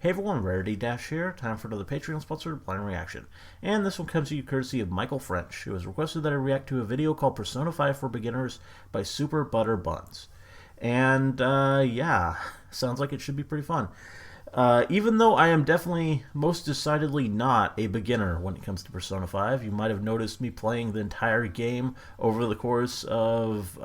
Hey everyone, Rarity Dash here. Time for another Patreon-sponsored blind reaction. And this one comes to you courtesy of Michael French, who has requested that I react to a video called Persona 5 for Beginners by SuperButterBuns. And, yeah, sounds like it should be pretty fun. Even though I am definitely, most decidedly not a beginner when it comes to Persona 5, you might have noticed me playing the entire game over the course of,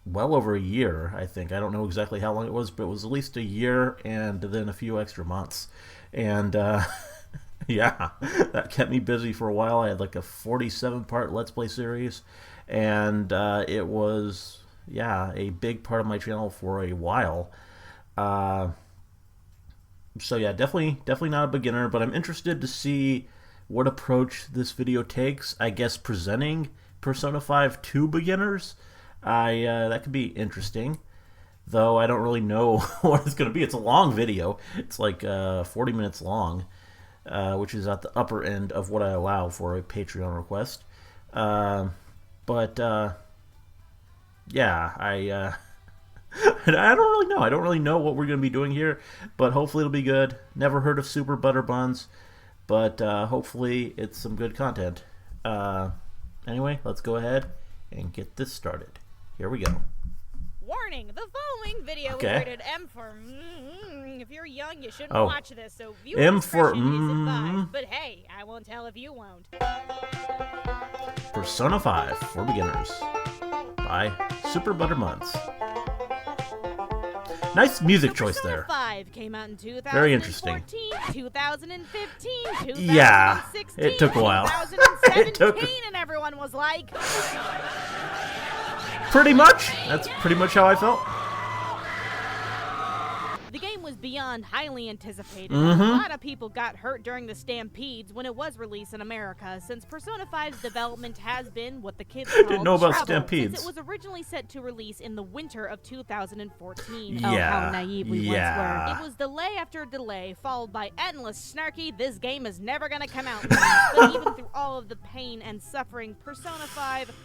well over a year, I think. I don't know exactly how long it was, but it was at least a year and then a few extra months. And, yeah, that kept me busy for a while. I had like a 47-part Let's Play series, and it was, yeah, a big part of my channel for a while. So yeah, definitely not a beginner, but I'm interested to see what approach this video takes. I guess presenting Persona 5 to beginners. That could be interesting, though I don't really know what it's going to be. It's a long video. It's like 40 minutes long, which is at the upper end of what I allow for a Patreon request. Yeah, I don't really know. I don't really know what we're going to be doing here, but hopefully it'll be good. Never heard of SuperButterBuns, but hopefully it's some good content. Anyway, let's go ahead and get this started. Here we go. Warning, the following video is rated M for if you're young, you shouldn't watch this, so viewer M for discretion is advised. But hey, I won't tell if you won't. Persona 5 for Beginners by SuperButterBuns. Nice music choice there. Persona 5 came out in 2014, very interesting. 2015, 2016, yeah, it took a while. 2017, and everyone was like... Pretty much. That's pretty much how I felt. The game was beyond highly anticipated. A lot of people got hurt during the stampedes when it was released in America, since Persona 5's development has been what the kids called didn't know about trouble, stampedes. since it was originally set to release in the winter of 2014. Yeah. Oh, how naive we once were. It was delay after delay, followed by endless snarky, this game is never gonna come out. But even through all of the pain and suffering, Persona 5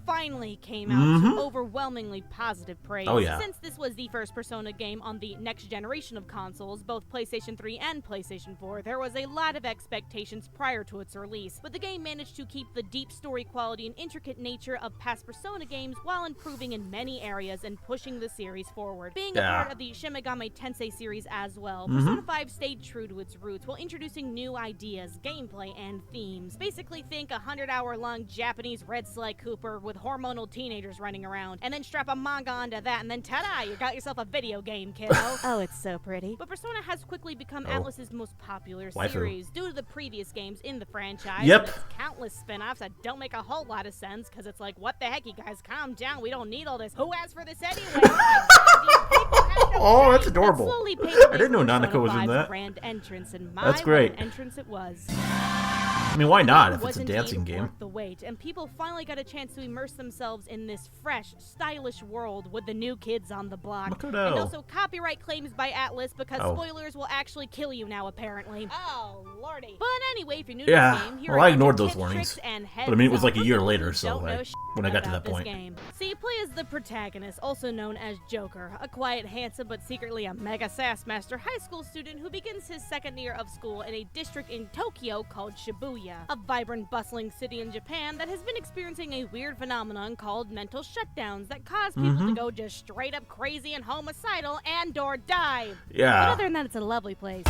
finally came out to overwhelmingly positive praise. Oh, yeah. Since this was the first Persona game on the next generation of consoles, both PlayStation 3 and PlayStation 4, there was a lot of expectations prior to its release, but the game managed to keep the deep story quality and intricate nature of past Persona games while improving in many areas and pushing the series forward. Being a part of the Shin Megami Tensei series as well, Persona 5 stayed true to its roots while introducing new ideas, gameplay, and themes. Basically think a 100-hour-long Japanese Red Sly Cooper with hormonal teenagers running around, and then strap a manga onto that, and then ta-da, you got yourself a video game, kiddo. Oh, it's so pretty. But Persona has quickly become Atlus's most popular series due to the previous games in the franchise. And its countless spin-offs that don't make a whole lot of sense, because it's like, what the heck, you guys, calm down, we don't need all this. Who asked for this anyway? Oh, that's adorable. I didn't know Nanako was in that. Grand entrance, and that's great. Entrance it was. I mean, why not if it's a dancing game? Worth the wait, and people finally got a chance to immerse themselves in this fresh, stylish world with the new kids on the block. And also copyright claims by Atlus, because spoilers will actually kill you now, apparently. Oh, lordy. But anyway, if you're new to this game, here I ignored those warnings. But I mean, it was like a year later, so when I got to that point. So you play as the protagonist, also known as Joker, a quiet, handsome, but secretly a mega sass master high school student who begins his second year of school in a district in Tokyo called Shibuya, a vibrant, bustling city in Japan that has been experiencing a weird phenomenon called mental shutdowns that cause people to go just straight up crazy and homicidal and/or die. Yeah. But other than that, it's a lovely place.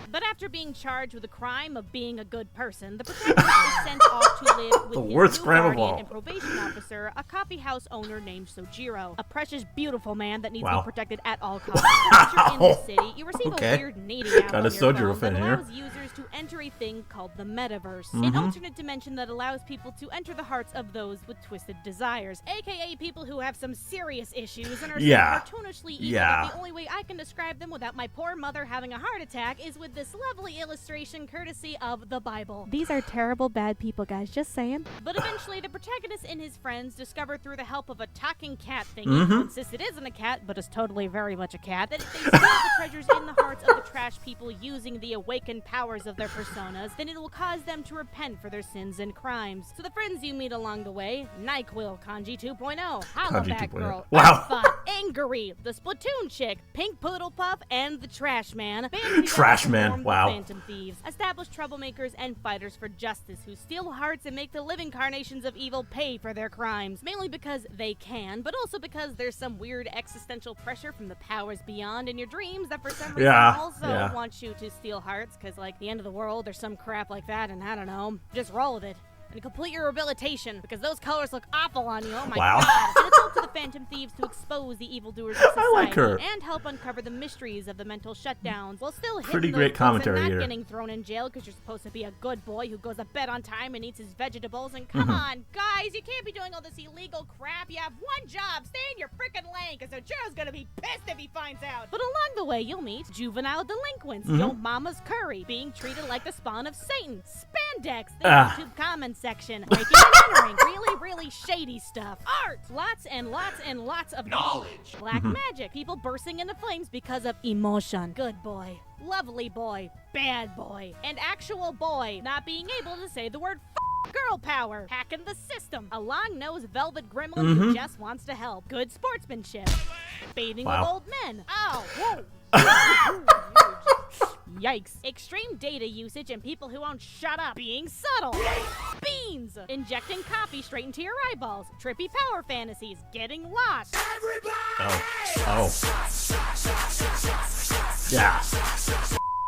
But after being charged with the crime of being a good person, the protagonist is sent off to live with his new guardian and probation officer, a coffee house owner named Sojiro, a precious, beautiful man that needs to be protected at all costs. Once you're in the city, you receive a weird native app on your phone that allows users to enter a thing called the Metaverse, an alternate dimension that allows people to enter the hearts of those with twisted desires, aka people who have some serious issues and are so cartoonishly evil that the only way I can describe them without my poor mother having a heart attack is with this lovely illustration courtesy of the Bible. These are terrible bad people, guys, just saying. But eventually, the protagonist and his friends discover through the help of a talking cat thingy, who insists it isn't a cat, but is totally very much a cat, that if they steal the treasures in the hearts of the trash people using the awakened powers of their personas, then it will cause them to repent for their sins and crimes. So the friends you meet along the way: NyQuil, Kanji 2.0, Hollaback 2.0. Girl, Wow. Alpha, Angry, the Splatoon Chick, Pink Poodle Puff, and the Trash Man. Trash Man, wow. Phantom thieves, established troublemakers and fighters for justice who steal hearts and make the living carnations of evil pay for their crimes, mainly because they can, but also because there's some weird existential pressure from the powers beyond in your dreams that for some reason also want you to steal hearts, because like the end of the world or some crap like that, and I don't know, just roll with it. And complete your rehabilitation, because those colors look awful on you. Oh my god. And it's up to the Phantom Thieves to expose the evildoers of society I like her. and help uncover the mysteries of the mental shutdowns while still hitting Pretty those great folks commentary and not here. getting thrown in jail because you're supposed to be a good boy who goes to bed on time and eats his vegetables. And come on, guys, you can't be doing all this illegal crap. You have one job. Stay in your freaking lane, because the juror's gonna be pissed if he finds out. But along the way, you'll meet juvenile delinquents, Yo Mama's Curry, being treated like the spawn of Satan, Spandex, the YouTube comment section, breaking and entering, really shady stuff, art, lots and lots of knowledge, black magic, people bursting into flames because of emotion, good boy, lovely boy, bad boy, and actual boy not being able to say the word girl power, hacking the system, a long-nosed velvet gremlin who just wants to help, good sportsmanship, bathing with old men, oh, whoa. Yikes. Extreme data usage and people who won't shut up. Being subtle. Beans. Injecting coffee straight into your eyeballs. Trippy power fantasies. Getting lost. Yeah.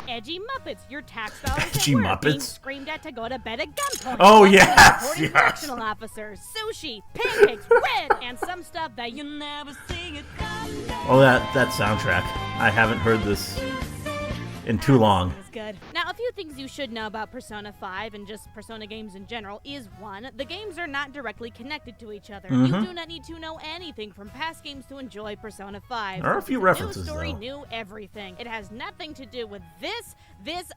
Edgy Muppets. Your tax dollars Edgy at work being Muppets? screamed at to go to bed at gunpoint. Oh, yes, Reporting yes. correctional officers. Sushi. Pancakes. Red. And some stuff that you'll never see it coming. Oh, that soundtrack. I haven't heard this in too long. It was good. Now, a few things you should know about Persona 5 and just Persona games in general is, one, the games are not directly connected to each other. You do not need to know anything from past games to enjoy Persona 5. There are a few references, New story, though. new everything. It has nothing to do with this,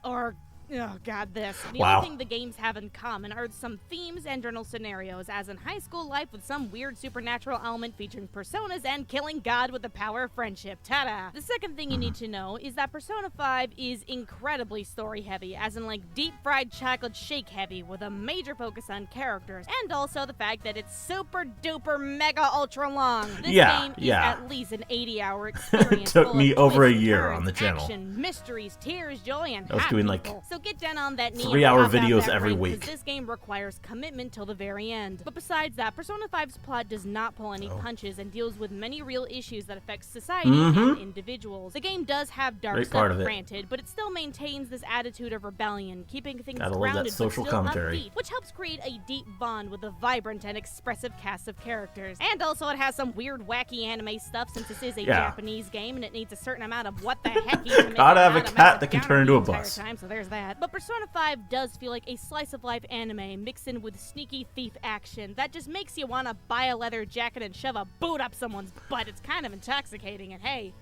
or oh god, this. The Wow. only thing the games have in common are some themes and journal scenarios, as in high school life with some weird supernatural element featuring personas and killing God with the power of friendship. Ta-da! The second thing you need to know is that Persona 5 is incredibly story heavy, as in like deep fried chocolate shake heavy, with a major focus on characters, and also the fact that it's super duper mega ultra long. This game is at least an 80-hour experience. Took full me of over a twists, year turns, on the channel. Action, mysteries, tears, joy, and I was hot doing, people. like, So get down on that knee 3-hour and pop out videos that every ring, 'cause week. this game requires commitment till the very end. But besides that, Persona 5's plot does not pull any punches and deals with many real issues that affect society and individuals. The game does have dark Great part stuff, of it. granted, but it still maintains this attitude of rebellion, keeping things Gotta love that grounded social but still commentary. upbeat, which helps create a deep bond with a vibrant and expressive cast of characters. And also it has some weird, wacky anime stuff, since this is a Japanese game and it needs a certain amount of what the heck to make Gotta it have a not cat massive that can downer turn into the a entire bus. time, so there's that. But Persona 5 does feel like a slice-of-life anime mixed in with sneaky thief action that just makes you want to buy a leather jacket and shove a boot up someone's butt. It's kind of intoxicating. And hey,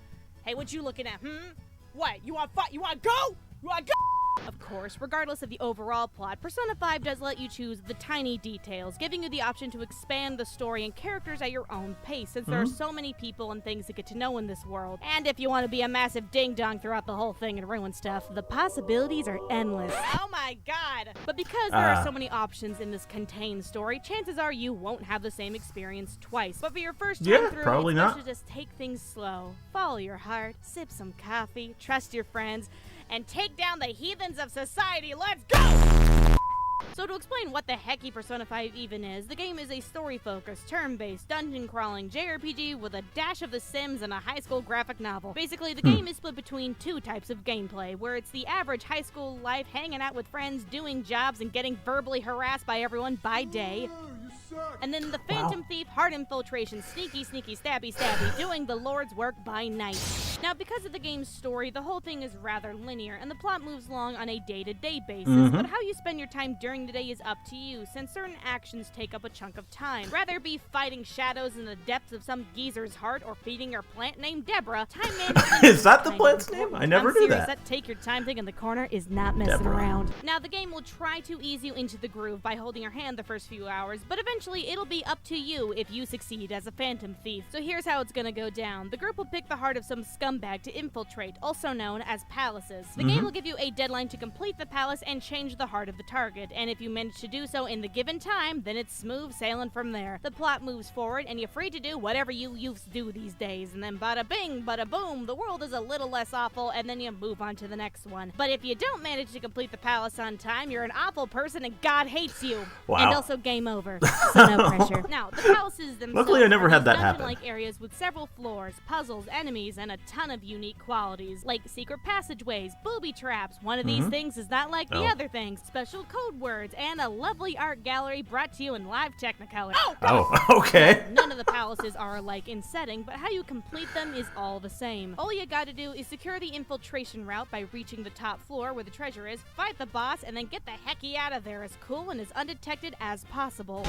what you looking at? What? You want fight? You want go? You want go? Of course, regardless of the overall plot, Persona 5 does let you choose the tiny details, giving you the option to expand the story and characters at your own pace, since there are so many people and things to get to know in this world. And if you want to be a massive ding-dong throughout the whole thing and ruin stuff, the possibilities are endless. Oh my god! But because there are so many options in this contained story, chances are you won't have the same experience twice. But for your first time through, probably it's not. best to just take things slow, follow your heart, sip some coffee, trust your friends, and take down the heathens of society. Let's go! So to explain what the hecky Persona 5 even is, the game is a story-focused, turn-based, dungeon-crawling JRPG with a dash of The Sims and a high school graphic novel. Basically, the game is split between two types of gameplay, where it's the average high school life, hanging out with friends, doing jobs, and getting verbally harassed by everyone by day. And then the Phantom Thief, hard infiltration, sneaky, stabby, doing the Lord's work by night. Now, because of the game's story, the whole thing is rather linear, and the plot moves along on a day-to-day basis, but how you spend your time during the day is up to you, since certain actions take up a chunk of time. Rather be fighting shadows in the depths of some geezer's heart, or feeding your plant named Deborah, time management Is that the kind plant's of name? important. I never I'm knew serious, that. Take your time thing in the corner is not messing Deborah. around. Now, the game will try to ease you into the groove by holding your hand the first few hours, but eventually it'll be up to you if you succeed as a Phantom Thief. So here's how it's gonna go down. The group will pick the heart of some scum scumbag to infiltrate, also known as palaces. The game will give you a deadline to complete the palace and change the heart of the target, and if you manage to do so in the given time, then it's smooth sailing from there. The plot moves forward, and you're free to do whatever you used to do these days, and then bada bing, bada boom, the world is a little less awful, and then you move on to the next one. But if you don't manage to complete the palace on time, you're an awful person and God hates you. Wow. And also game over, so no pressure. Now, the palaces themselves Luckily, I never are had these that happen. dungeon-like areas with several floors, puzzles, enemies, and a ton of unique qualities, like secret passageways, booby traps. One of these things is not like the other things, special code words, and a lovely art gallery brought to you in live Technicolor. Oh, okay. None of the palaces are alike in setting, but how you complete them is all the same. All you gotta do is secure the infiltration route by reaching the top floor where the treasure is, fight the boss, and then get the hecky out of there as cool and as undetected as possible.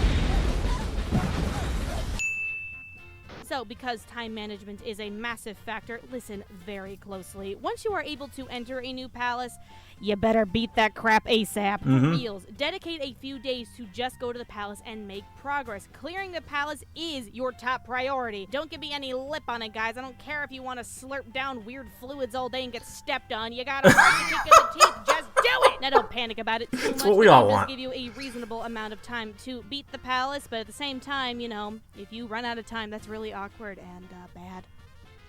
So, because time management is a massive factor, listen very closely. Once you are able to enter a new palace, you better beat that crap ASAP. For reals, dedicate a few days to just go to the palace and make progress. Clearing the palace is your top priority. Don't give me any lip on it, guys. I don't care if you want to slurp down weird fluids all day and get stepped on. You got a heart to kick in the teeth. Just do it! Now, don't panic about it too much. That's what we all want. Give you a reasonable amount of time to beat the palace, but at the same time, you know, if you run out of time, that's really awkward and bad.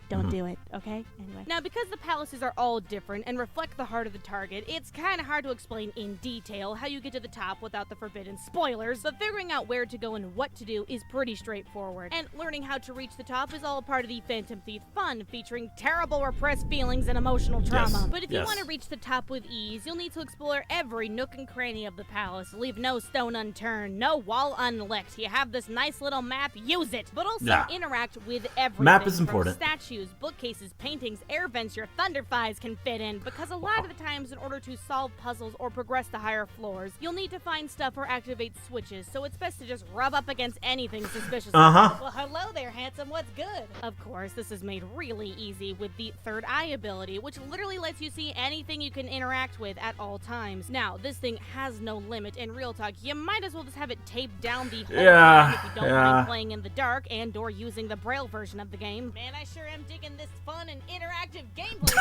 Don't do it, okay? Anyway. Now, because the palaces are all different and reflect the heart of the target, it's kind of hard to explain in detail how you get to the top without the forbidden spoilers, but figuring out where to go and what to do is pretty straightforward. And learning how to reach the top is all part of the Phantom Thief fun, featuring terrible repressed feelings and emotional trauma. But if you want to reach the top with ease, you'll need to explore every nook and cranny of the palace, leave no stone unturned, no wall unlicked. You have this nice little map, use it! But also interact with everything. Map is from important. Statues, bookcases, paintings, air vents your thunderflies can fit in, because a lot of the times in order to solve puzzles or progress to higher floors, you'll need to find stuff or activate switches, so it's best to just rub up against anything suspicious. Well, hello there, handsome, what's good? Of course, this is made really easy with the third eye ability, which literally lets you see anything you can interact with at all times. Now, this thing has no limit, and real talk, you might as well just have it taped down the whole time if you don't mind playing in the dark and or using the Braille version of the game. Man, I sure am digging this fun and interactive gameplay.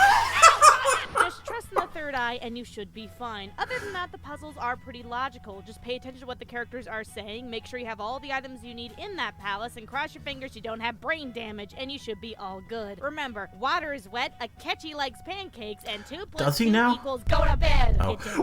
Just trust in the third eye and you should be fine. Other than that, the puzzles are pretty logical. Just pay attention to what the characters are saying, make sure you have all the items you need in that palace, and cross your fingers you don't have brain damage, and you should be all good. Remember, water is wet, a catchy likes pancakes, and 2 plus 2 equals go to bed.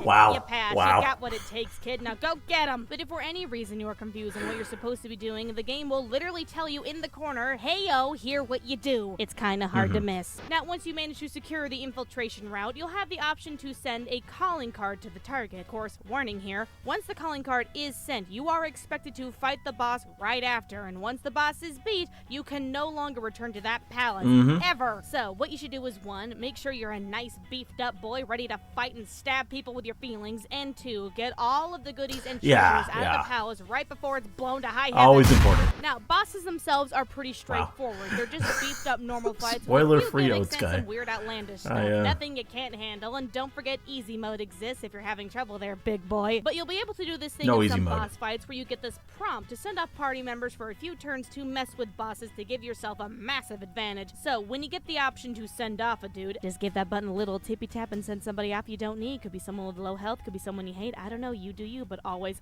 Wow. You passed. You got what it takes, kid. Now go get 'em. But if for any reason you are confused on what you're supposed to be doing, the game will literally tell you in the corner, hey yo, here what you do. It's kinda hard to miss. Now, once you manage to secure the infiltration route, you'll have the option to send a calling card to the target. Of course, warning here, once the calling card is sent, you are expected to fight the boss right after, and once the boss is beat, you can no longer return to that palace, ever. So, what you should do is 1, make sure you're a nice beefed up boy ready to fight and stab people with your feelings, and 2, get all of the goodies and treasures out of the palace right before it's blown to high heaven. Always important. Now, bosses themselves are pretty straightforward. They're just beefed up normal fights. Spoiler-free Oats guy. Some weird outlandish stuff. Nothing you can't handle, and don't forget easy mode exists if you're having trouble there, big boy. But you'll be able to do this thing in some boss fights where you get this prompt to send off party members for a few turns to mess with bosses to give yourself a massive advantage. So when you get the option to send off a dude, just give that button a little tippy tap and send somebody off you don't need. Could be someone with low health, could be someone you hate. I don't know, you do you, but always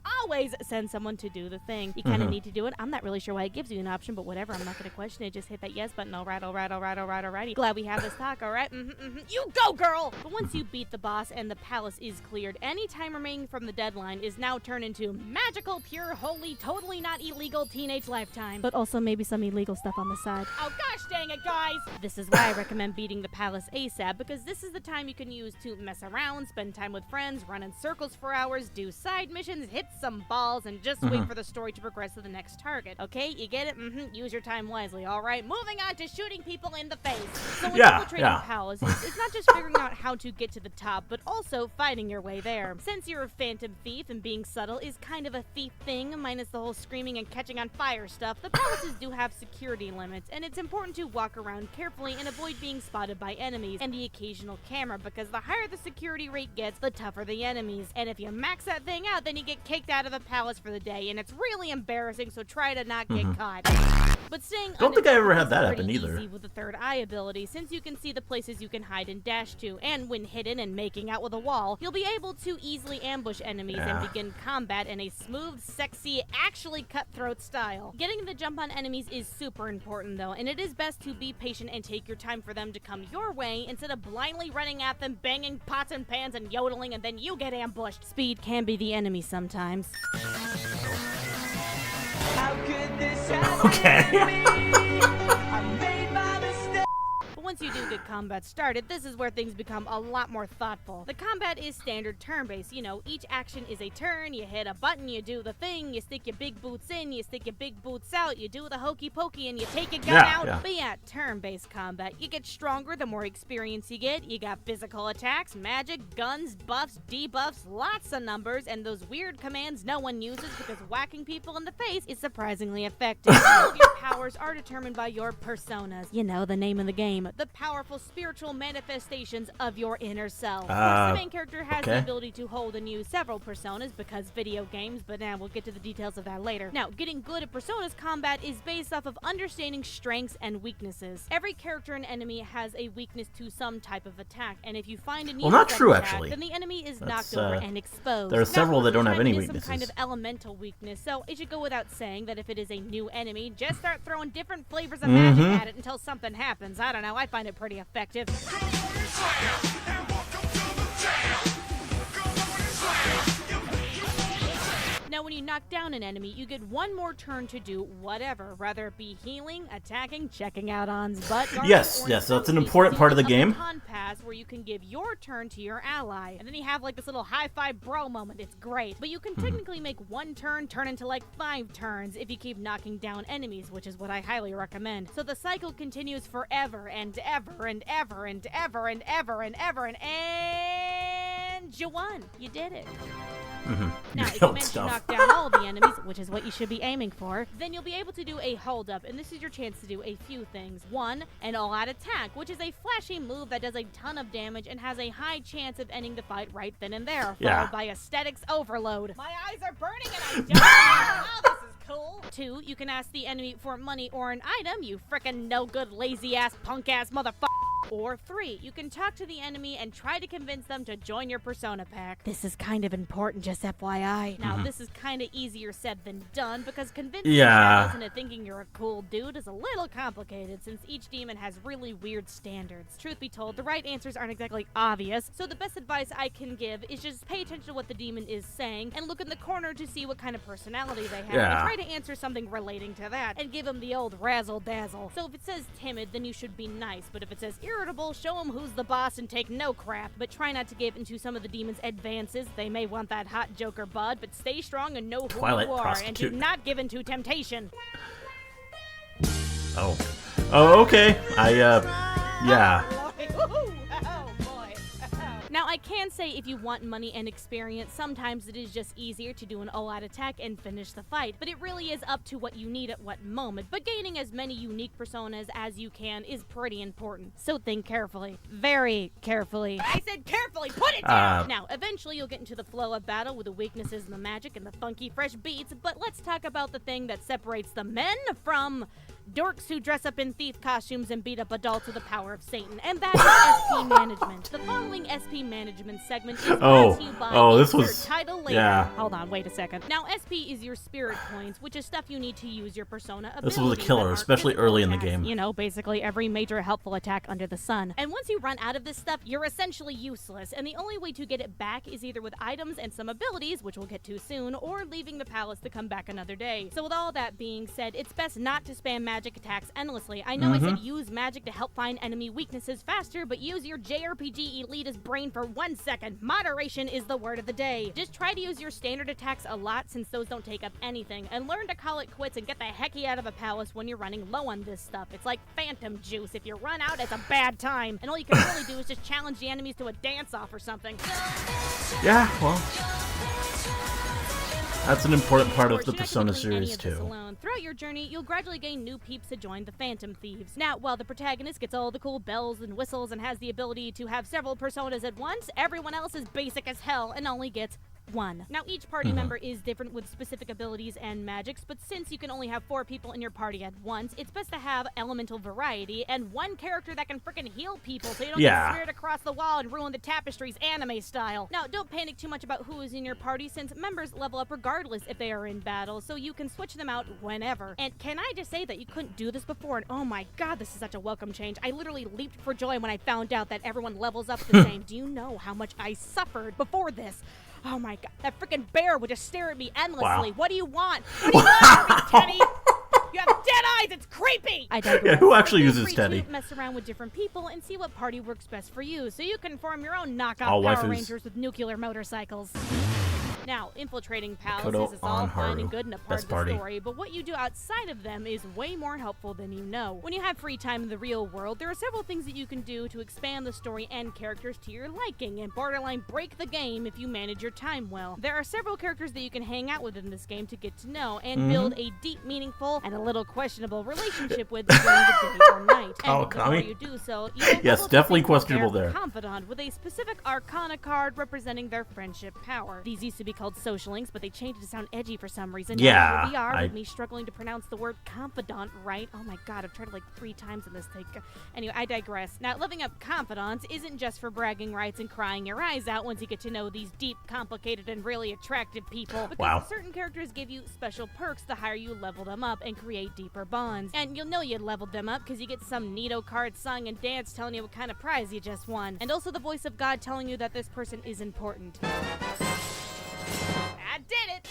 send someone to do the thing. You kind of need to do it. I'm not really sure why it gives you an option, but whatever. I'm not going to question it. Just hit that yes button. Alrighty. Glad we have this talk, alright? You go, girl! But once you beat the boss and the palace is cleared, any time remaining from the deadline is now turned into magical, pure, holy, totally not illegal teenage lifetime. But also maybe some illegal stuff on the side. Oh gosh dang it, guys! This is why I recommend beating the palace ASAP, because this is the time you can use to mess around, spend time with friends, run in circles for hours, do side missions, hit some balls, and just wait for the story to progress to the next target. Okay, you get it? Use your time wisely, alright? Moving on to shooting people in the face. So when infiltrating palaces, it's not just figuring out how to get to the top, but also fighting your way there. Since you're a phantom thief and being subtle is kind of a thief thing, minus the whole screaming and catching on fire stuff, the palaces do have security limits, and it's important to walk around carefully and avoid being spotted by enemies and the occasional camera, because the higher the security rate gets, the tougher the enemies. And if you max that thing out, then you get kicked out of the palace for the day, and it's really embarrassing, so try to not get caught. But staying Don't think I ever had that pretty happen either. easy with the third eye ability, since you can see the places you can hide and dash to, and when hidden and making out with a wall, you'll be able to easily ambush enemies and begin combat in a smooth, sexy, actually cutthroat style. Getting the jump on enemies is super important though, and it is best to be patient and take your time for them to come your way instead of blindly running at them, banging pots and pans and yodeling, and then you get ambushed. Speed can be the enemy sometimes. How could this happen Okay. to me? I made my mistake. But once you do get combat started, this is where things become a lot more thoughtful. The combat is standard turn-based. You know, each action is a turn, you hit a button, you do the thing, you stick your big boots in, you stick your big boots out, you do the hokey pokey, and you take your gun out. Yeah. But yeah, turn-based combat. You get stronger the more experience you get. You got physical attacks, magic, guns, buffs, debuffs, lots of numbers, and those weird commands no one uses because whacking people in the face is surprisingly effective. All of your powers are determined by your personas. You know, the name of the game. The powerful spiritual manifestations of your inner self. Of course, the main character has the ability to hold and use several personas because video games, but we'll get to the details of that later. Now, getting good at personas combat is based off of understanding strengths and weaknesses. Every character and enemy has a weakness to some type of attack, and if you find a not true, attack, actually. then the enemy is That's, knocked over and exposed. there are several Now, that don't have any it is weaknesses. some kind of elemental weakness, so it should go without saying that if it is a new enemy, just start throwing different flavors of magic at it until something happens. I don't know, I find it pretty effective. Now, when you knock down an enemy, you get one more turn to do whatever, whether it be healing, attacking, checking out on's butt. Yes, that's an important part of the game. Con pass where you can give your turn to your ally, and then you have like this little high-five bro moment. It's great, but you can technically make one turn turn into like 5 turns if you keep knocking down enemies, which is what I highly recommend. So the cycle continues forever and ever and ever and ever and ever and ever and you won. You did it. Now, if you manage to knock down all the enemies, which is what you should be aiming for, then you'll be able to do a hold-up, and this is your chance to do a few things. 1, an all-out attack, which is a flashy move that does a ton of damage and has a high chance of ending the fight right then and there, followed by aesthetics overload. My eyes are burning and I don't know. This is cool. 2, you can ask the enemy for money or an item, you frickin' no-good, lazy-ass, punk-ass motherfucker. Or 3, you can talk to the enemy and try to convince them to join your persona pack. This is kind of important, just FYI. Now, this is kind of easier said than done because convincing shadows into thinking you're a cool dude is a little complicated since each demon has really weird standards. Truth be told, the right answers aren't exactly obvious, so the best advice I can give is just pay attention to what the demon is saying and look in the corner to see what kind of personality they have and try to answer something relating to that and give them the old razzle-dazzle. So if it says timid, then you should be nice, but if it says irritable, show them who's the boss and take no crap, but try not to give into some of the demon's advances. They may want that hot Joker bud, but stay strong and know who Twilight you are, prostitute. and do not give into temptation. Oh, okay. Yeah. Now, I can say if you want money and experience, sometimes it is just easier to do an all-out attack and finish the fight, but it really is up to what you need at what moment. But gaining as many unique personas as you can is pretty important, so think carefully. Very carefully. I said carefully! Put it down! Now, eventually you'll get into the flow of battle with the weaknesses and the magic and the funky, fresh beats, but let's talk about the thing that separates the men from dorks who dress up in thief costumes and beat up adults with the power of Satan, and that is SP management. The following SP management segment is brought to you by this was title later. Hold on, wait a second. Now, SP is your spirit points, which is stuff you need to use your persona abilities. This was a killer, especially early in the game. You know, basically every major helpful attack under the sun. And once you run out of this stuff, you're essentially useless, and the only way to get it back is either with items and some abilities, which we'll get to soon, or leaving the palace to come back another day. So with all that being said, it's best not to spam magic attacks endlessly. I know I said use magic to help find enemy weaknesses faster, but use your JRPG elitist brain for 1 second. Moderation is the word of the day. Just try to use your standard attacks a lot since those don't take up anything, and learn to call it quits and get the hecky out of a palace when you're running low on this stuff. It's like phantom juice. If you run out, it's a bad time, and all you can really do is just challenge the enemies to a dance-off or something. Yeah, well, that's an important part of the Persona series, too. Throughout your journey, you'll gradually gain new peeps to join the Phantom Thieves. Now, while the protagonist gets all the cool bells and whistles and has the ability to have several personas at once, everyone else is basic as hell and only gets 1. Now, each party member is different with specific abilities and magics, but since you can only have 4 people in your party at once, it's best to have elemental variety and one character that can frickin' heal people so you don't get smeared across the wall and ruin the tapestries anime style. Now, don't panic too much about who is in your party since members level up regardless if they are in battle, so you can switch them out whenever. And can I just say that you couldn't do this before, and oh my god, this is such a welcome change. I literally leaped for joy when I found out that everyone levels up the same. Do you know how much I suffered before this? Oh my god, that freaking bear would just stare at me endlessly. Wow. What do you want? What do you want from me, Teddy? You have dead eyes, it's creepy! I digress. Yeah, who actually Feel uses free Teddy? to mess around with different people and see what party works best for you, so you can form your own knockoff All Power waifus. Rangers with nuclear motorcycles. Now, infiltrating Makoto palaces is all on fine Haru. and good and a part Best of the party. story, but what you do outside of them is way more helpful than you know. When you have free time in the real world, there are several things that you can do to expand the story and characters to your liking, and borderline break the game if you manage your time well. There are several characters that you can hang out with in this game to get to know, and build a deep, meaningful, and a little questionable relationship with during the day or night. And Oh, before Kami? you do so, you will Yes, level to definitely something called questionable their there. Confidant with a specific Arcana card representing their friendship power. These used to be called social links, but they changed it to sound edgy for some reason. Yeah, Now here we are I- with me struggling to pronounce the word confidant right. Oh my god, I've tried it like 3 times in this take. Anyway, I digress. Now, leveling up confidants isn't just for bragging rights and crying your eyes out once you get to know these deep, complicated, and really attractive people. Because Wow. certain characters give you special perks the higher you level them up and create deeper bonds. And you'll know you leveled them up because you get some neato card sung and dance telling you what kind of prize you just won. And also the voice of God telling you that this person is important. I did it!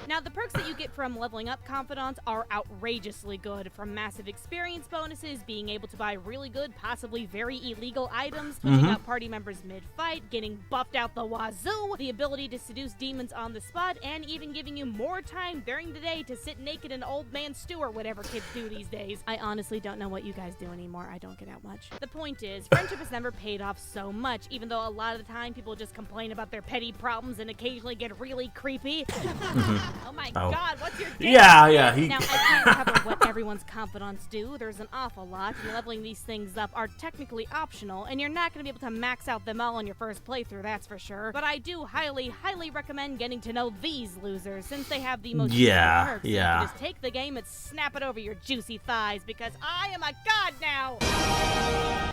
Now, the perks that you get from leveling up confidants are outrageously good, from massive experience bonuses, being able to buy really good, possibly very illegal items, switching out party members mid-fight, getting buffed out the wazoo, the ability to seduce demons on the spot, and even giving you more time during the day to sit naked in old man stew or whatever kids do these days. I honestly don't know what you guys do anymore. I don't get out much. The point is, friendship has never paid off so much, even though a lot of the time people just complain about their petty problems and occasionally get really creepy. Oh my god, what's your game? Yeah, he... Now, I can't cover what everyone's confidants do. There's an awful lot, and leveling these things up are technically optional, and you're not going to be able to max out them all on your first playthrough, that's for sure. But I do highly, highly recommend getting to know these losers, since they have the most useful perks. So you can just take the game and snap it over your juicy thighs, because I am a god now!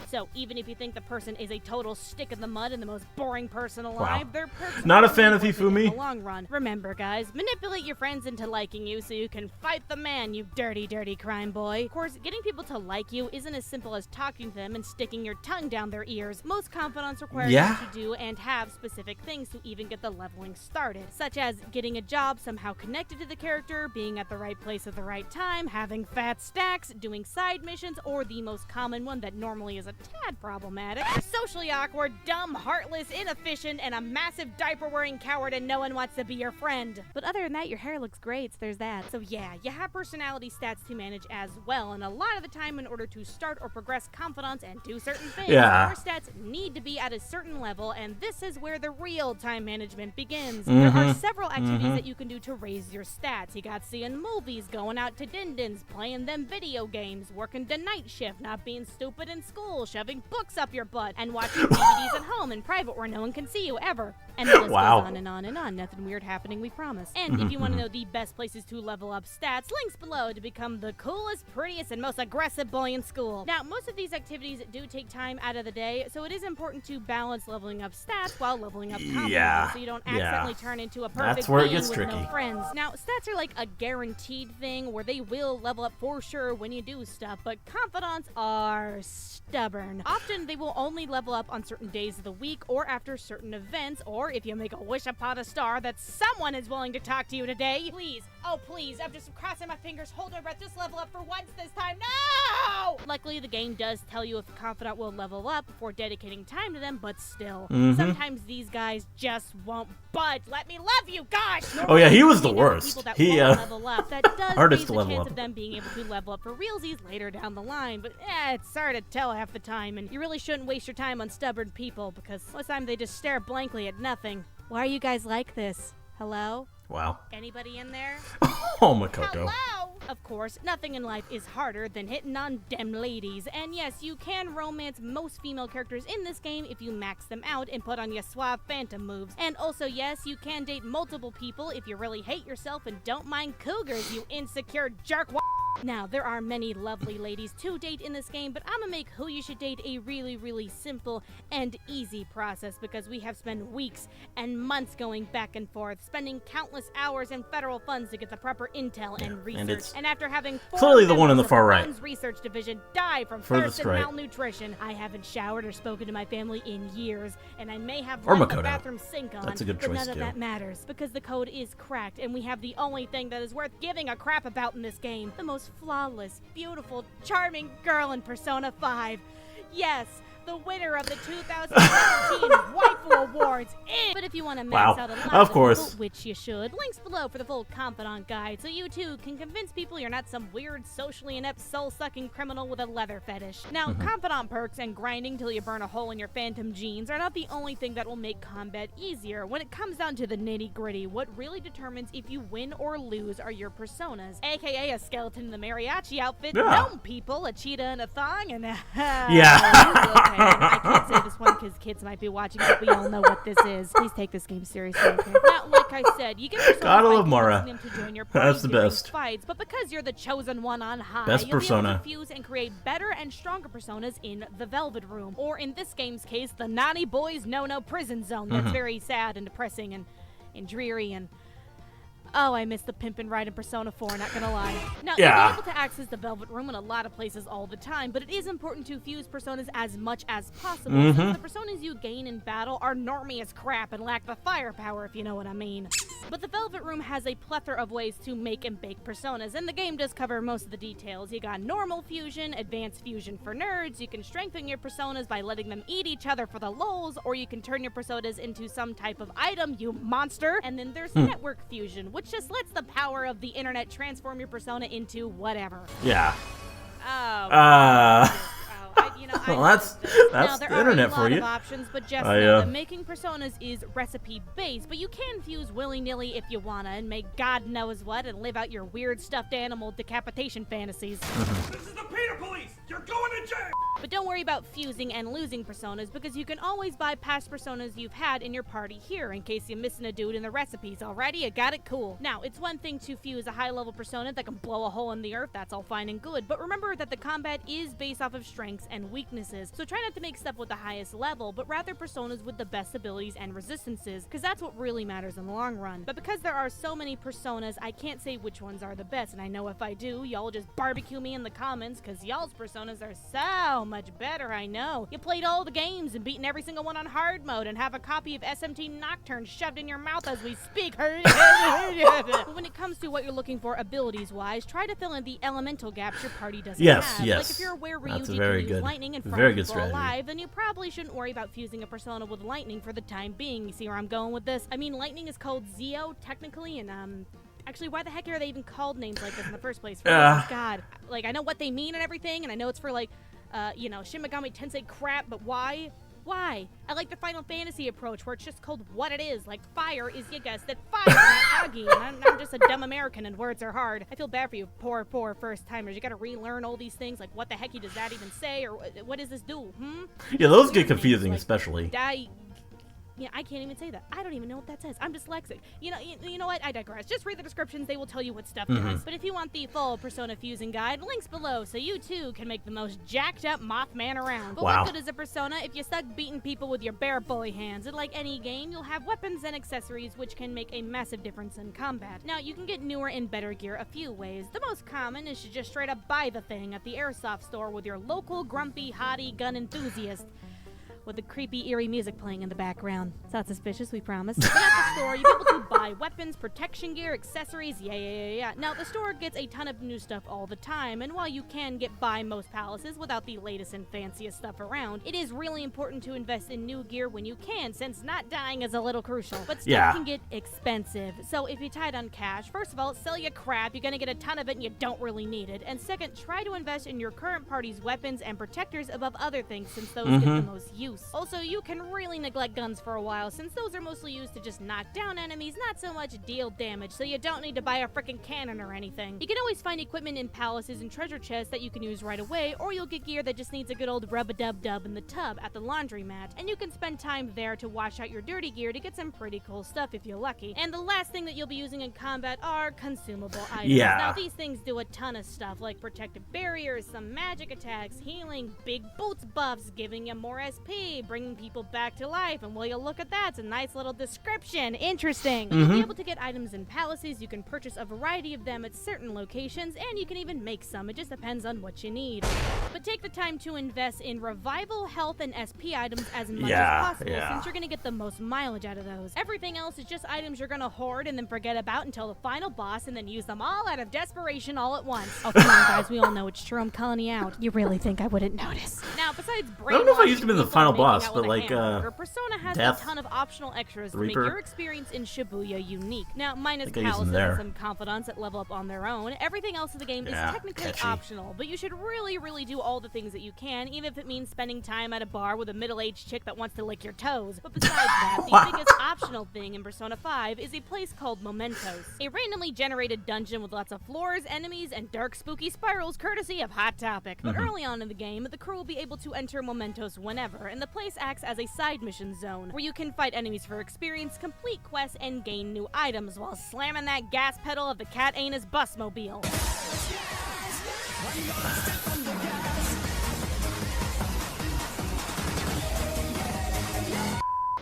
So, even if you think the person is a total stick in the mud and the most boring person alive, their perks Not a are fan of worth it Hifumi. in the long run. Remember, guys, manipulate your friends into liking you so you can fight the man, you dirty, dirty crime boy. Of course, getting people to like you isn't as simple as talking to them and sticking your tongue down their ears. Most confidants require you to do and have specific things to even get the leveling started, such as getting a job somehow connected to the character, being at the right place at the right time, having fat stacks, doing side missions, or the most common one that normally is a tad problematic, you're socially awkward, dumb, heartless, inefficient, and a massive diaper-wearing coward and no one wants to be your friend. But other than that, your hair looks great, so there's that. So yeah, you have personality stats to manage as well, and a lot of the time in order to start or progress confidants and do certain things, your stats need to be at a certain level, and this is where the real time management begins. There are several activities that you can do to raise your stats. You got seeing movies, going out to din-dins, playing them video games, working the night shift, not being stupid in school, shoving books up your butt, and watching DVDs at home in private where no one can see you ever. And the list goes on and on and on. Nothing weird happening, we promise. And if you want to know the best places to level up stats, links below to become the coolest, prettiest, and most aggressive boy in school. Now, most of these activities do take time out of the day, so it is important to balance leveling up stats while leveling up confidence, so you don't accidentally turn into a perfect That's where it being gets with tricky. no friends. Now, stats are like a guaranteed thing where they will level up for sure when you do stuff, but confidants are stubborn. Often they will only level up on certain days of the week or after certain events, or if you make a wish upon a star that someone is willing to talk to you today. Please, oh please, I'm just crossing my fingers, hold my breath, just level up for once this time. No! Luckily, the game does tell you if a confidant will level up before dedicating time to them, but still, sometimes these guys just won't budge. Let me love you, gosh! Oh yeah, he was the You know, worst. people that He won't level up. That does hardest raise to the level chance up. of them being able to level up for realsies later down the line, but it's hard to tell half the time, and you really shouldn't waste your time on stubborn people, because most of the time they just stare blankly at nothing. Why are you guys like this? Hello? Wow. Anybody in there? Oh, Makoto. Hello? Of course, nothing in life is harder than hitting on dem ladies, and yes, you can romance most female characters in this game if you max them out and put on your suave phantom moves. And also, yes, you can date multiple people if you really hate yourself and don't mind cougars, you insecure jerk. Now, there are many lovely ladies to date in this game, but I'm gonna make who you should date a really, really simple and easy process because we have spent weeks and months going back and forth, spending countless hours in federal funds to get the proper intel and research. And after having clearly the one in the far right research division die from thirst and malnutrition, I haven't showered or spoken to my family in years, and I may have left the bathroom sink on, That's a good but choice none of too. that matters because the code is cracked, and we have the only thing that is worth giving a crap about in this game: the most flawless, beautiful, charming girl in Persona 5. Yes, the winner of the 2017 Waifu Awards is. But if you want to max out a lot of course, which you should, links below for the full Confidant guide, so you too can convince people you're not some weird, socially inept, soul-sucking criminal with a leather fetish. Now, Confidant perks and grinding till you burn a hole in your phantom jeans are not the only thing that will make combat easier. When it comes down to the nitty-gritty, what really determines if you win or lose are your personas, aka a skeleton in the mariachi outfit, gnome people, a cheetah in a thong, and I can't say this one because kids might be watching, but we all know what this is. Please take this game seriously. Okay? Now, like I said, you get Gotta love Mara. them to join your party That's the during best. fights, but because you're the chosen one on high, Best you'll persona. be able to fuse and create better and stronger personas in the Velvet Room, or in this game's case, the Naughty Boys No Prison Zone. That's very sad and depressing and dreary and... Oh, I miss the pimpin' ride in Persona 4, not gonna lie. Now, you'll be able to access the Velvet Room in a lot of places all the time, but it is important to fuse personas as much as possible, since the personas you gain in battle are normie as crap and lack the firepower, if you know what I mean. But the Velvet Room has a plethora of ways to make and bake personas, and the game does cover most of the details. You got normal fusion, advanced fusion for nerds, you can strengthen your personas by letting them eat each other for the lulz, or you can turn your personas into some type of item, you monster. And then there's network fusion, which just lets the power of the internet transform your persona into whatever. Yeah. Well, that's now, the internet for you. There are a lot of options, but just know that making personas is recipe-based, but you can fuse willy-nilly if you wanna and make God knows what and live out your weird stuffed animal decapitation fantasies. This is the Peter Police! You're going to jail! But don't worry about fusing and losing personas because you can always buy past personas you've had in your party here in case you're missing a dude in the recipes. Alrighty, you got it? Cool. Now, it's one thing to fuse a high-level persona that can blow a hole in the earth, that's all fine and good, but remember that the combat is based off of strengths and weaknesses, so try not to make stuff with the highest level, but rather personas with the best abilities and resistances, because that's what really matters in the long run. But because there are so many personas, I can't say which ones are the best, and I know if I do, y'all just barbecue me in the comments, because y'all's personas are so much better, I know. You played all the games and beaten every single one on hard mode and have a copy of SMT Nocturne shoved in your mouth as we speak. But when it comes to what you're looking for abilities-wise, try to fill in the elemental gaps your party doesn't have. Like if you're aware Ryuji can use lightning and farm people alive, then you probably shouldn't worry about fusing a persona with lightning for the time being. You see where I'm going with this? I mean, lightning is called Zeo, technically, and actually, why the heck are they even called names like this in the first place? God. Like, I know what they mean and everything, and I know it's for, like, Shin Megami Tensei crap, but why? Why? I like the Final Fantasy approach, where it's just called what it is. Like, fire is, you guessed it, fire, not Aggie. And I'm just a dumb American, and words are hard. I feel bad for you, poor first-timers. You gotta relearn all these things, like, what the heck does that even say, or what does this do, Yeah, those get confusing, especially. Yeah, I can't even say that. I don't even know what that says. I'm dyslexic. You know what? I digress. Just read the descriptions. They will tell you what stuff does. But if you want the full Persona Fusing Guide, links below so you too can make the most jacked up Mothman around. But what good is a Persona if you're stuck beating people with your bare bully hands? And like any game, you'll have weapons and accessories which can make a massive difference in combat. Now, you can get newer and better gear a few ways. The most common is to just straight up buy the thing at the airsoft store with your local grumpy hottie gun enthusiast, with the creepy, eerie music playing in the background. It's not suspicious, we promise. But at the store, you'll be able to buy weapons, protection gear, accessories, yeah. Now, the store gets a ton of new stuff all the time, and while you can get by most palaces without the latest and fanciest stuff around, it is really important to invest in new gear when you can, since not dying is a little crucial. But stuff can get expensive, so if you're tight on cash, first of all, sell your crap, you're gonna get a ton of it and you don't really need it. And second, try to invest in your current party's weapons and protectors above other things, since those get the most use. use. Also, you can really neglect guns for a while, since those are mostly used to just knock down enemies, not so much deal damage, so you don't need to buy a frickin' cannon or anything. You can always find equipment in palaces and treasure chests that you can use right away, or you'll get gear that just needs a good old rub-a-dub-dub in the tub at the laundromat, and you can spend time there to wash out your dirty gear to get some pretty cool stuff if you're lucky. And the last thing that you'll be using in combat are consumable items. Yeah. Now, these things do a ton of stuff, like protective barriers, some magic attacks, healing, big boots buffs, giving you more SP, bringing people back to life, and will you look at that, it's a nice little description. Interesting. You'll be able to get items in palaces, you can purchase a variety of them at certain locations, and you can even make some. It just depends on what you need. But take the time to invest in revival, health, and SP items as much as possible, since you're going to get the most mileage out of those. Everything else is just items you're going to hoard and then forget about until the final boss, and then use them all out of desperation all at once. Oh, come on, guys, we all know it's true. I'm calling you out. You really think I wouldn't notice? Now, besides I don't know if I used to be the people final making boss, out but with a like, hamburger, Persona has Death, a ton of optional extras to make Reaper. your experience in Shibuya unique. Now, minus I think I used them palaces and there. some confidants that level up on their own, everything else in the game is technically catchy. optional, but you should really do all the things that you can, even if it means spending time at a bar with a middle-aged chick that wants to lick your toes. But besides that, the biggest optional thing in Persona 5 is a place called Mementos, a randomly generated dungeon with lots of floors, enemies, and dark spooky spirals courtesy of Hot Topic. But early on in the game, the crew will be able to enter Mementos whenever, and the place acts as a side mission zone, where you can fight enemies for experience, complete quests, and gain new items while slamming that gas pedal of the cat anus busmobile.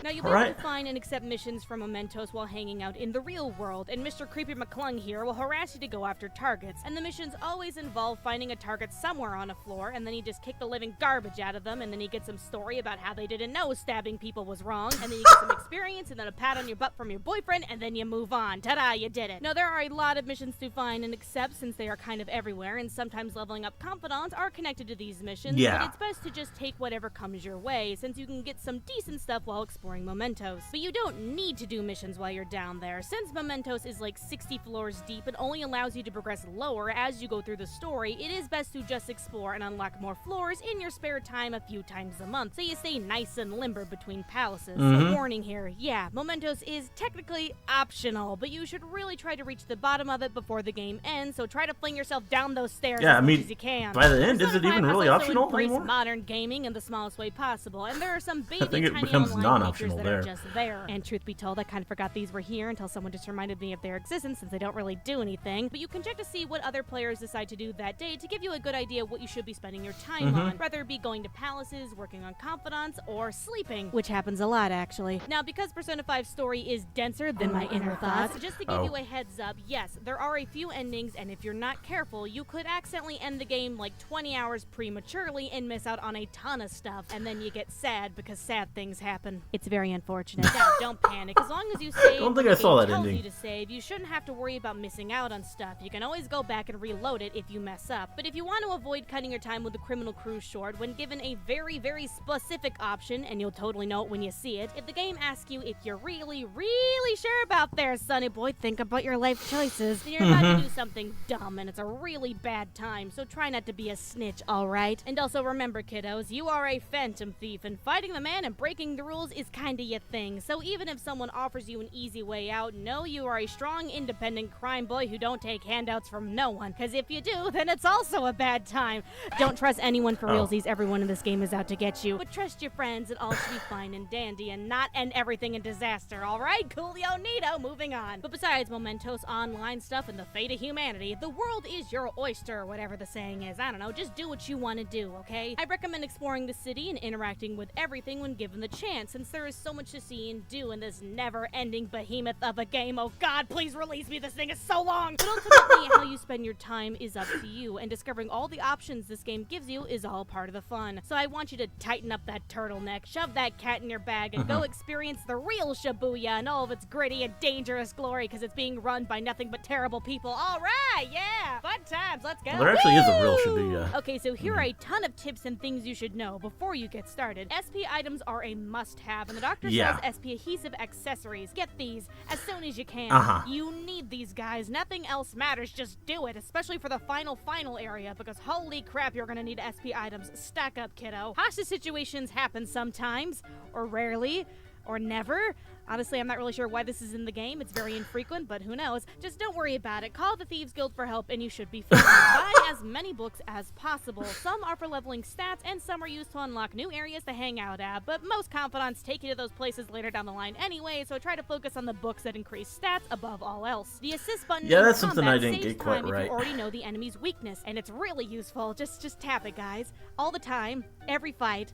Now, you'll be able to find and accept missions from Mementos while hanging out in the real world, and Mr. Creepy McClung here will harass you to go after targets, and the missions always involve finding a target somewhere on a floor, and then you just kick the living garbage out of them, and then you get some story about how they didn't know stabbing people was wrong, and then you get some experience, and then a pat on your butt from your boyfriend, and then you move on. Ta-da, you did it! Now, there are a lot of missions to find and accept, since they are kind of everywhere, and sometimes leveling up confidants are connected to these missions, but it's best to just take whatever comes your way, since you can get some decent stuff while exploring Mementos. But you don't need to do missions while you're down there, since Mementos is like 60 floors deep and only allows you to progress lower as you go through the story. It is best to just explore and unlock more floors in your spare time a few times a month, so you stay nice and limber between palaces. So warning here, Mementos is technically optional, but you should really try to reach the bottom of it before the game ends, so try to fling yourself down those stairs as much as you can. By the end, is it Persona 5 even has really also optional embraced anymore? modern gaming in the smallest way possible, and there are some baby I think it tiny becomes online non-optional features that are there. just there. And truth be told, I kind of forgot these were here until someone just reminded me of their existence, since they don't really do anything. But you can check to see what other players decide to do that day to give you a good idea what you should be spending your time on, whether it be going to palaces, working on confidants, or sleeping, which happens a lot actually. Now, because Persona 5's story is denser than my inner thoughts, just to give you a heads up, yes, there are a few endings, and if you're not careful, you could accidentally end the game like 20 hours prematurely and miss out on a ton of stuff, and then you get sad because sad things happen. It's very unfortunate. Now, don't panic. As long as you save, Don't think I saw that tells ending. you to save, you shouldn't have to worry about missing out on stuff. You can always go back and reload it if you mess up. But if you want to avoid cutting your time with the criminal crew short, when given a very specific option, and you'll totally know it when you see it, if the game asks you if you're really sure about there, sonny boy, think about your life choices, then you're about to do something dumb, and it's a really bad time, so try not to be a snitch, alright? And also remember, kiddos, you are a phantom thief, and fighting the man and breaking the rules is kinda your thing, so even if someone offers you an easy way out, know you are a strong, independent crime boy who don't take handouts from no one, because if you do, then it's also a bad time. Don't trust anyone for realsies. Everyone in this game is out to get you, but trust your friends, and all should be fine and dandy, and not end everything in disaster, alright? Coolio Nito, moving on. But besides Mementos, online stuff, and the fate of humanity, the world is your oyster, whatever the saying is. I don't know, just do what you want to do, okay? I recommend exploring the city and interacting with everything when given the chance, since there is so much to see and do in this never-ending behemoth of a game. Oh god, please release me, this thing is so long! But ultimately, how you spend your time is up to you, and discovering all the options this game gives you is all part of the fun. So I want you to tighten up that turtleneck, shove that cat in your bag, and go experience the real Shibuya and all of its gritty and dangerous glory, because it's being run by nothing but terrible people. Alright, yeah! Fun times, let's go! Well, there actually is a real Shibuya. Okay, so here are a ton of tips and things you should know before you get started. SP items are a must-have, and the doctor Yeah. sells SP adhesive accessories. Get these as soon as you can. You need these, guys. Nothing else matters. Just do it, especially for the final area, because holy crap, you're gonna need SP items. Stack up, kiddo. Hostage situations happen sometimes, or rarely, or never. Honestly, I'm not really sure why this is in the game. It's very infrequent, but who knows. Just don't worry about it. Call the Thieves Guild for help and you should be fine. Buy as many books as possible. Some are for leveling stats and some are used to unlock new areas to hang out at, but most confidants take you to those places later down the line anyway, so try to focus on the books that increase stats above all else. The assist button Yeah, in that's something I combat didn't saves get quite time if right. you already know the enemy's weakness, and it's really useful. Just tap it, guys. All the time, every fight,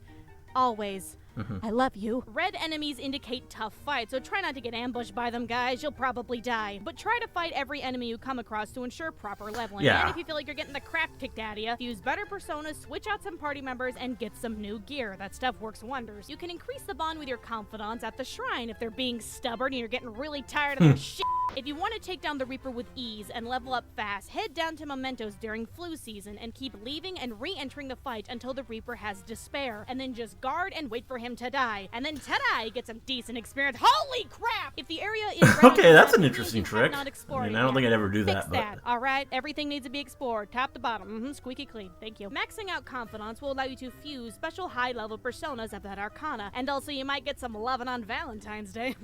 always. I love you. Red enemies indicate tough fights, so try not to get ambushed by them, guys. You'll probably die. But try to fight every enemy you come across to ensure proper leveling. Yeah. And if you feel like you're getting the crap kicked out of you, use better personas, switch out some party members, and get some new gear. That stuff works wonders. You can increase the bond with your confidants at the shrine if they're being stubborn and you're getting really tired of their shit. If you want to take down the Reaper with ease and level up fast, head down to Mementos during flu season and keep leaving and re-entering the fight until the Reaper has despair, and then just guard and wait for him to die. And then ta-da, get some decent experience. Holy crap! If the area is Okay, that's an ready, interesting you have trick. not explored I mean, it I don't yet. think I'd ever do Fix that, that. but All right, everything needs to be explored, top to bottom. Squeaky clean. Thank you. Maxing out confidants will allow you to fuse special high-level personas of that arcana, and also you might get some loving on Valentine's Day.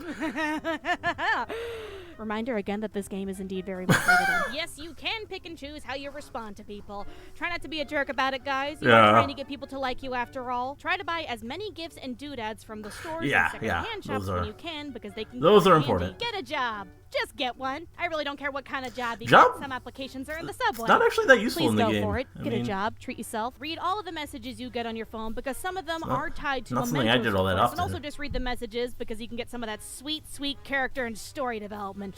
Reminder again that this game is indeed very much rated R. Yes, you can pick and choose how you respond to people. Try not to be a jerk about it, guys. You Yeah. are trying to get people to like you after all. Try to buy as many gifts and doodads from the stores Yeah, and second-hand yeah, shops those when are- you can, because they can those come are in handy. important. Get a job. Just get one. I really don't care what kind of job you Job? get. Some applications are in the subway. not actually that useful Please in the go game. for it. I Get mean, a job. Treat yourself. Read all of the messages you get on your phone because some of them not- are tied to not something Mementos I did all that requests. And often. also just read the messages because you can get some of that sweet, sweet character and story development.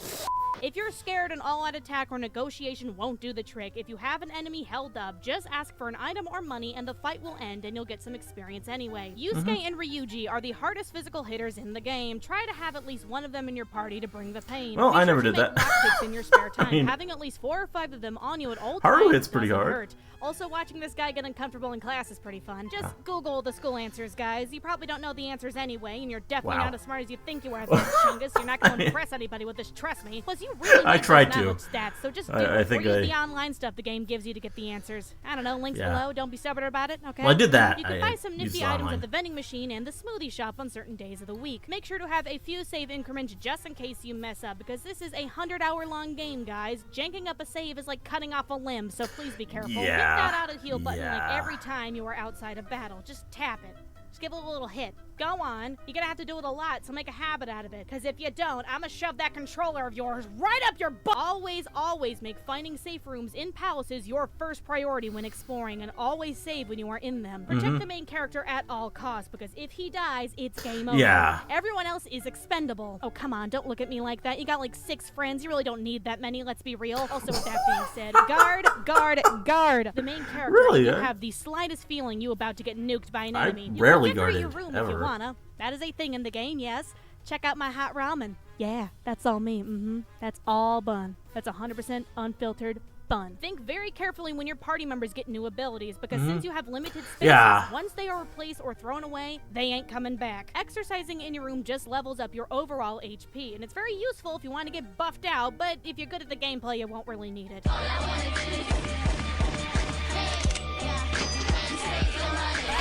If you're scared, an all-out attack or negotiation won't do the trick. If you have an enemy held up, just ask for an item or money and the fight will end and you'll get some experience anyway. Yusuke and Ryuji are the hardest physical hitters in the game. Try to have at least one of them in your party to bring the pain. Well, Be I sure never to did make that. lockpicks in your spare time. mean- Having at least 4 or 5 of them on you at all Haru times hits pretty doesn't hard. hurt. Also, watching this guy get uncomfortable in class is pretty fun. Just Google the school answers, guys. You probably don't know the answers anyway, and you're definitely Wow. not as smart as you think you are, Chungus. You're not going to impress anybody with this, trust me. Plus, you really I need tried those to. knowledge stats, so just do I it. think or use I- the online stuff the game gives you to get the answers. I don't know, links Yeah. below. Don't be stubborn about it, okay? Well, I did that. You can I buy some used nifty it items online. at the vending machine and the smoothie shop on certain days of the week. Make sure to have a few save increments just in case you mess up, because this is a 100-hour-long game, guys. Janking up a save is like cutting off a limb, so please be careful. Hit Yeah. that out of heal button like Yeah. every time you are outside of battle. Just tap it. Just give it a little hit. Go on. You're gonna have to do it a lot, so make a habit out of it. Because if you don't, I'm gonna shove that controller of yours right up your butt. Always make finding safe rooms in palaces your first priority when exploring, and always save when you are in them. Protect the main character at all costs, because if he dies, it's game over. Yeah. Everyone else is expendable. Oh, come on, don't look at me like that. You got like 6 friends. You really don't need that many, let's be real. Also, with that being said, guard. The main character, Really? you have the slightest feeling you about to get nuked by an I enemy. You rarely can enter your guarded, room if you ever. wanna. That is a thing in the game, yes. Check out my hot ramen. Yeah, that's all me. That's all bun. That's 100% unfiltered bun. Think very carefully when your party members get new abilities, because since you have limited spaces, Yeah. once they are replaced or thrown away, they ain't coming back. Exercising in your room just levels up your overall HP, and it's very useful if you want to get buffed out, but if you're good at the gameplay, you won't really need it.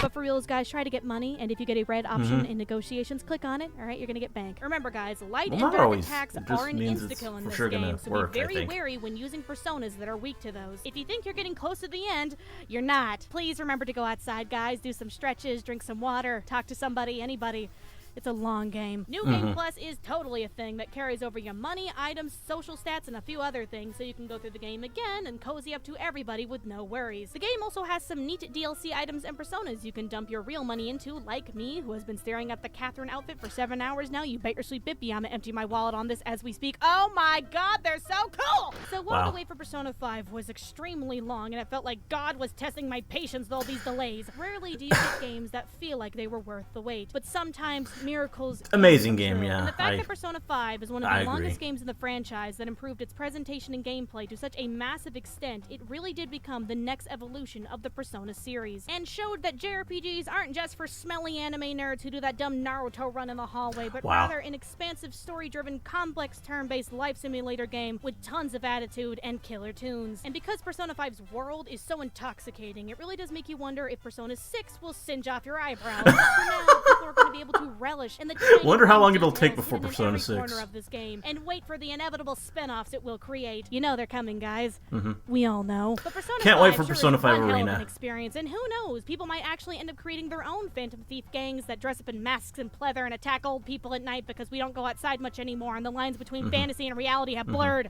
But for reals, guys, try to get money, and if you get a red option in negotiations, click on it. All right, you're gonna get bank. Remember, guys, light Well, and not dark always. attacks It just are an means it's insta-kill in for this sure game, gonna so work, be I very think. wary when using personas that are weak to those. If you think you're getting close to the end, you're not. Please remember to go outside, guys. Do some stretches, drink some water, talk to somebody, anybody. It's a long game. New Game Plus is totally a thing that carries over your money, items, social stats, and a few other things, so you can go through the game again and cozy up to everybody with no worries. The game also has some neat DLC items and personas you can dump your real money into, like me, who has been staring at the Catherine outfit for 7 hours now. You bet your sweet bippy I'm gonna empty my wallet on this as we speak. Oh my god, they're so cool! So while Wow. the wait for Persona 5 was extremely long, and it felt like God was testing my patience with all these delays, rarely do you get games that feel like they were worth the wait. But sometimes miracles. Amazing came game, true. yeah. And the fact that Persona 5 is one of I the longest agree. games in the franchise that improved its presentation and gameplay to such a massive extent, it really did become the next evolution of the Persona series, and showed that JRPGs aren't just for smelly anime nerds who do that dumb Naruto run in the hallway, but Wow. rather an expansive, story-driven, complex, turn-based life simulator game with tons of attitude and killer tunes. And because Persona 5's world is so intoxicating, it really does make you wonder if Persona 6 will singe off your eyebrows. But for now, people are going to be able to relish in the tiny Wonder how long fine it'll take details before hidden in Persona every 6. corner of this game, and wait for the inevitable spin-offs it will create. You know they're coming, guys. Mm-hmm. We all know. But Persona Can't 5 wait for sure Persona is 5 one hell of Arena. an experience, and who knows, people might actually end up creating their own Phantom Thief gangs that dress up in masks and pleather and attack old people at night because we don't go outside much anymore, and the lines between fantasy and reality have blurred.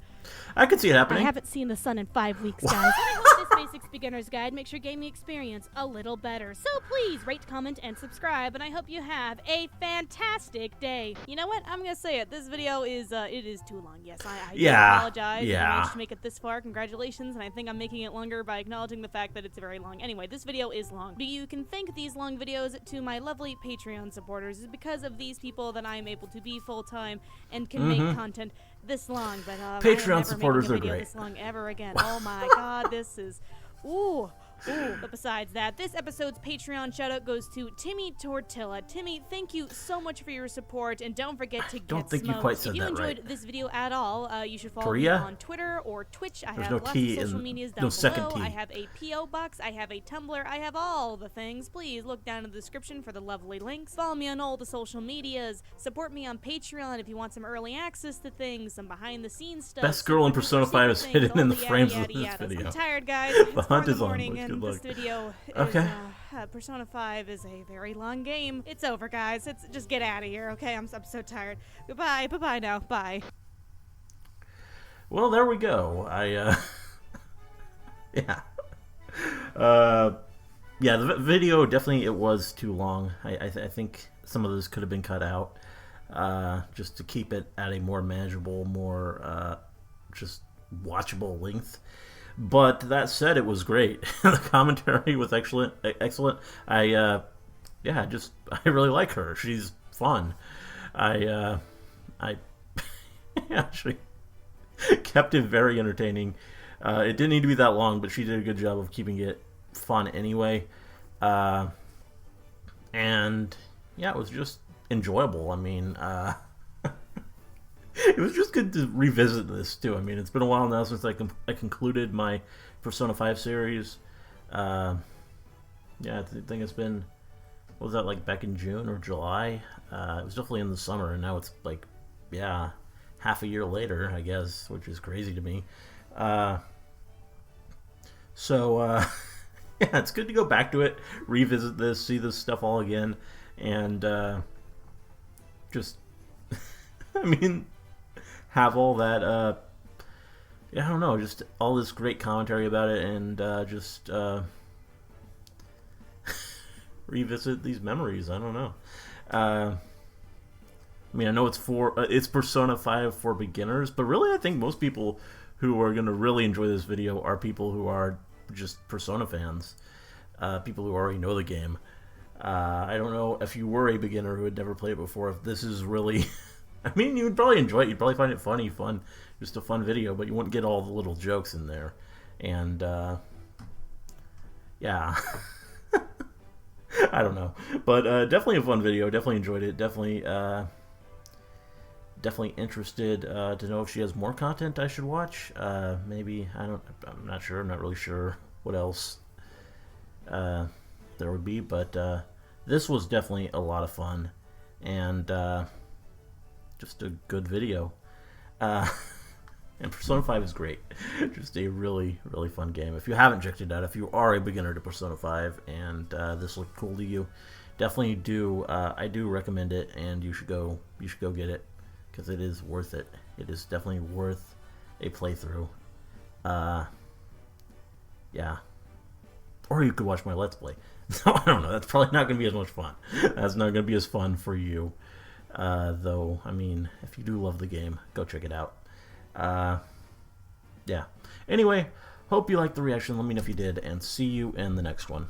I could see it I happening. haven't seen the sun in 5 weeks, guys. And I hope this Basics Beginner's Guide makes your gaming experience a little better. So please rate, comment, and subscribe, and I hope you have a fantastic day. You know what? I'm gonna say it. This video is it is too long. Yes, I do Yeah, apologize. yeah. I managed to make it this far. Congratulations, and I think I'm making it longer by acknowledging the fact that it's very long. Anyway, this video is long. But you can thank these long videos to my lovely Patreon supporters. It's because of these people that I'm able to be full-time and can make content this long. But Patreon supporters are are great. this long ever again. Oh my god, this is ooh. But besides that, this episode's Patreon shoutout goes to Timmy Tortilla. Timmy, thank you so much for your support, and don't forget to don't get think you smoked. quite said if you that enjoyed right. this video at all, you should follow Torilla? me on Twitter or Twitch. I There's have no lots T of social in- medias no down second below. T. I have a P.O. box, I have a Tumblr, I have all the things. Please look down in the description for the lovely links. Follow me on all the social medias. Support me on Patreon if you want some early access to things, some behind the scenes stuff. Best girl in some Persona 5 secret is things, hidden all in the yada, frames of yada, this yada. video. I'm tired, guys. It's 4 in hunt is the on, morning, boys. and Good this luck. video is, Okay. Persona 5 is a very long game. It's over, guys. It's just get out of here, okay? I'm so tired. Goodbye. Bye-bye now. Bye. Well, there we go. Yeah. Yeah, the video, definitely it was too long. I think some of this could have been cut out just to keep it at a more manageable, more just watchable length. But that said, it was great. The commentary was excellent. I really like her. She's fun. I actually kept it very entertaining. It didn't need to be that long, but she did a good job of keeping it fun anyway. And yeah, it was just enjoyable. I mean, it was just good to revisit this too. I mean, it's been a while now since I concluded my Persona 5 series. Yeah, I think it's been, what was that, like back in June or July? It was definitely in the summer, and now it's like, yeah, half a year later, I guess, which is crazy to me. Yeah, it's good to go back to it, revisit this, see this stuff all again, and just, I mean, have all that, yeah, I don't know, just all this great commentary about it, and just revisit these memories. I don't know. I mean, I know it's Persona 5 for beginners, but really I think most people who are going to really enjoy this video are people who are just Persona fans, people who already know the game. I don't know if you were a beginner who had never played it before, if this is really... I mean, you would probably enjoy it. You'd probably find it funny, fun, just a fun video, but you wouldn't get all the little jokes in there. And, yeah. I don't know. But definitely a fun video. Definitely enjoyed it. Definitely interested to know if she has more content I should watch. Maybe, I'm not sure. I'm not really sure what else there would be. But this was definitely a lot of fun. And just a good video. And Persona 5 is great. Just a really, really fun game. If you haven't checked it out, if you are a beginner to Persona 5 and this looked cool to you, definitely do. I do recommend it, and you should go get it, because it is worth it. It is definitely worth a playthrough. Yeah. Or you could watch my Let's Play. So I don't know. That's probably not going to be as much fun. That's not going to be as fun for you. Though, I mean, if you do love the game, go check it out. Yeah. Anyway, hope you liked the reaction. Let me know if you did, and see you in the next one.